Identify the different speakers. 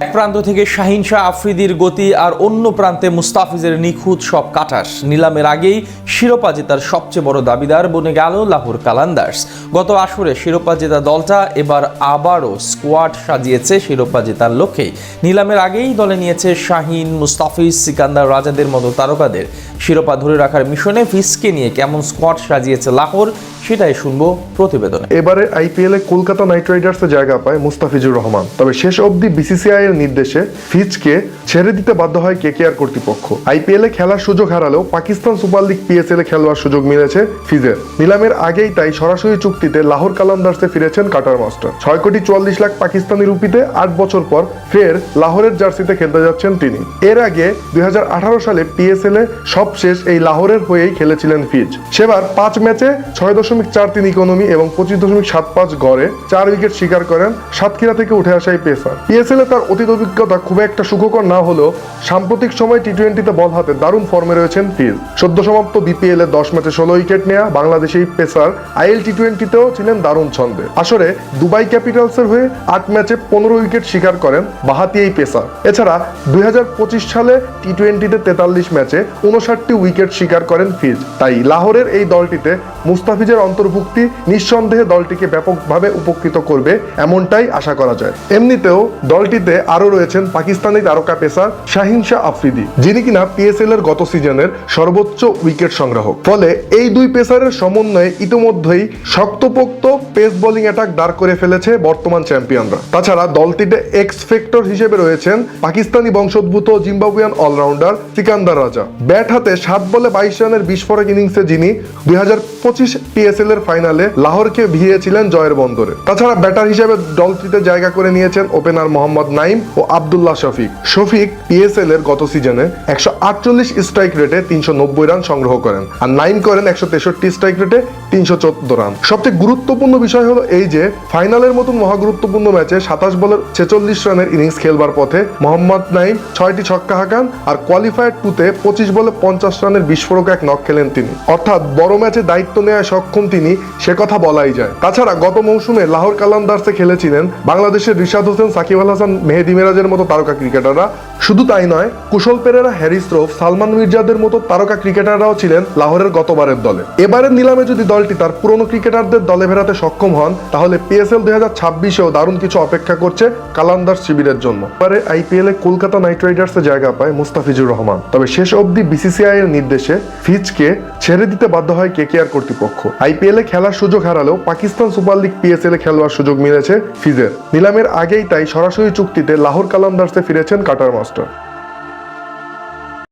Speaker 1: এক প্রান্ত থেকে শাহিন শাহ আফ্রিদির গতি আর অন্য প্রান্তে মুস্তাফিজের নিখুঁত সব কাটাস। নিলামের আগেই শিরোপা জেতার সবচেয়ে বড় দাবিদার বনে গেল লাহোর কালান্দার্স। গত আসরে শিরোপা জেতা দলটা এবার আবারও স্কোয়াড সাজিয়েছে শিরোপা জেতার লক্ষ্যেই। নিলামের আগেই দলে নিয়েছে শাহিন, মুস্তাফিজ, সিকান্দার রাজাদের মতো তারকাদের। শিরোপা ধরে রাখার মিশনে ফিজকে নিয়ে কেমন স্কোয়াড সাজিয়েছে লাহোর, সেটাই শুনবো প্রতিবেদনে।
Speaker 2: এবারে আইপিএলে কলকাতা নাইট রাইডার্সে জায়গা পায় মুস্তাফিজুর রহমান। তবে শেষ অবধি বিসিসিআই এর নির্দেশে ফিজকে ছেড়ে দিতে বাধ্য হয় কেকেআর কর্তৃপক্ষ। আইপিএলে খেলার সুযোগ হারালেও পাকিস্তান সুপার লিগ পিএসএল এ খেলার সুযোগ মিলেছে ফিজের। নিলামের আগেই তাই সরাসরি চুক্তিতে লাহোর কালান্দার্সে ফিরেছেন কাটার মাস্টার। 6,44,00,000 পাকিস্তানি রুপিতে 8 বছর পর ফের লাহোরের জার্সিতে খেলতে যাচ্ছেন তিনি। এর আগে 2018 সালে পিএসএল এ সবশেষ এই লাহোরের হয়েই খেলেছিলেন ফিজ। সেবার 5 ম্যাচে 6.43 ইকোনমি এবং 25.75 গড়ে 4 উইকেট শিকার করেন সাতক্ষীরা থেকে উঠে আসা এই পেসার। পিএসএল এ তার অতীত অভিজ্ঞতা খুব একটা সুখকর না হলেও সাম্প্রতিক সময় টি-20তে বল হাতে দারুণ ফর্মে রয়েছেন ফিজ। সদ্য সমাপ্ত বিপিএল এ 10 ম্যাচে 16 উইকেট নেয়া বাংলাদেশি পেসার আইএল টি-20তেও ছিলেন দারুণ ছন্দে। আসরে দুবাই ক্যাপিটালসের হয়ে 8 ম্যাচে 15 উইকেট শিকার করেন বাহাতি এই পেসার। এছাড়া 2025 সালে টি-20তে 43 ম্যাচে 59টি উইকেট শিকার করেন ফিজ। তাই লাহোরের এই দলটিতে মুস্তাফিজের অন্তর্ভুক্তি নিঃসন্দেহে দলটিকে ব্যাপকভাবে উপকৃত করবে এমনটাই আশা করা যায়। এমনিতেও দলটিতে আরো রয়েছেন পাকিস্তানি তারকা পেসার শাহিন শাহ আফ্রিদি, যিনি কিনা পিএসএল এর গত সিজনের সর্বোচ্চ উইকেট সংগ্রাহক। ফলে এই দুই পেসারের সমন্বয়ে ইতিমধ্যেই শক্তপোক্ত পেস বোলিং অ্যাটাক দাঁড় করে ফেলেছে বর্তমান চ্যাম্পিয়নরা। তাছাড়া দলটিতে এক্স ফ্যাক্টর হিসেবে রয়েছেন পাকিস্তানি বংশোদ্ভূত জিম্বাবুয়ান অলরাউন্ডার সিকান্দার রাজা। ব্যাট হাতে 7 বলে 22 রানের বিস্ফোরক ইনিংসে যিনি 2025 পিএসএল এর ফাইনালে লাহোরকে ভিড়িয়েছিলেন জয়ের বন্দরে। তাছাড়া ব্যাটার হিসেবে দলটিতে জায়গা করে নিয়েছেন ওপেনার মোহাম্মদ নাইম ও আব্দুল্লাহ শফিক পিএসএল এর গত সিজনে 148 স্ট্রাইক রেটে 390 রান সংগ্রহ করেন, আর নাইম করেন 163 স্ট্রাইক রেটে 314 রান। সবচেয়ে গুরুত্বপূর্ণ বিষয় হলো এই যে ফাইনালের মতন মহাগুরুত্বপূর্ণ ম্যাচে 27 বলের 46 রানের ইনিংস খেলবার পথে মোহাম্মদ নাইম 6টি ছক্কা হাঁকান, আর কোয়ালিফায়ার 2তে 25 বলে 50 রানের বিস্ফোরক এক নক খেলেন তিনি। অর্থাৎ বড় ম্যাচে দায়িত্ব নেওয়ায় সক্ষম তিনি, সে কথা বলাই যায়। তাছাড়া গত মৌসুমে লাহোর কালান্দার্সে খেলেছিলেন বাংলাদেশের রিশাদ হোসেন, সাকিব আল হাসান, মেহেদী মিরাজের মতো তারকা ক্রিকেটাররা। শুধু তাই নয়, কুশল পেরেরা, হ্যারিস রফ, সালমান মির্জাদের মতো তারকা ক্রিকেটাররাও ছিলেন লাহোরের গতবারের দলে। এবারের নিলামে যদি দলটি তার পুরনো ক্রিকেটারদের দলে ফেরাতে সক্ষম হন, তাহলে পিএসএল 2026-এও দারুণ কিছু অপেক্ষা করছে কালান্দার্স শিবিরের জন্য। এবারে আইপিএলে কলকাতা নাইট রাইডার্সে জায়গা পায় মুস্তাফিজুর রহমান। তবে শেষ অবধি বিসিসিআই এর নির্দেশে ফিজকে ছেড়ে দিতে বাধ্য হয় কেকেআর কর্তৃপক্ষ। আইপিএলে খেলার সুযোগ হারালেও পাকিস্তান সুপার লিগ পিএসএল এ খেলার সুযোগ মিলেছে ফিজের। নিলামের আগেই তাই সরাসরি চুক্তিতে লাহোর কালান্দার্সে ফিরেছেন কাটার মাস্টার।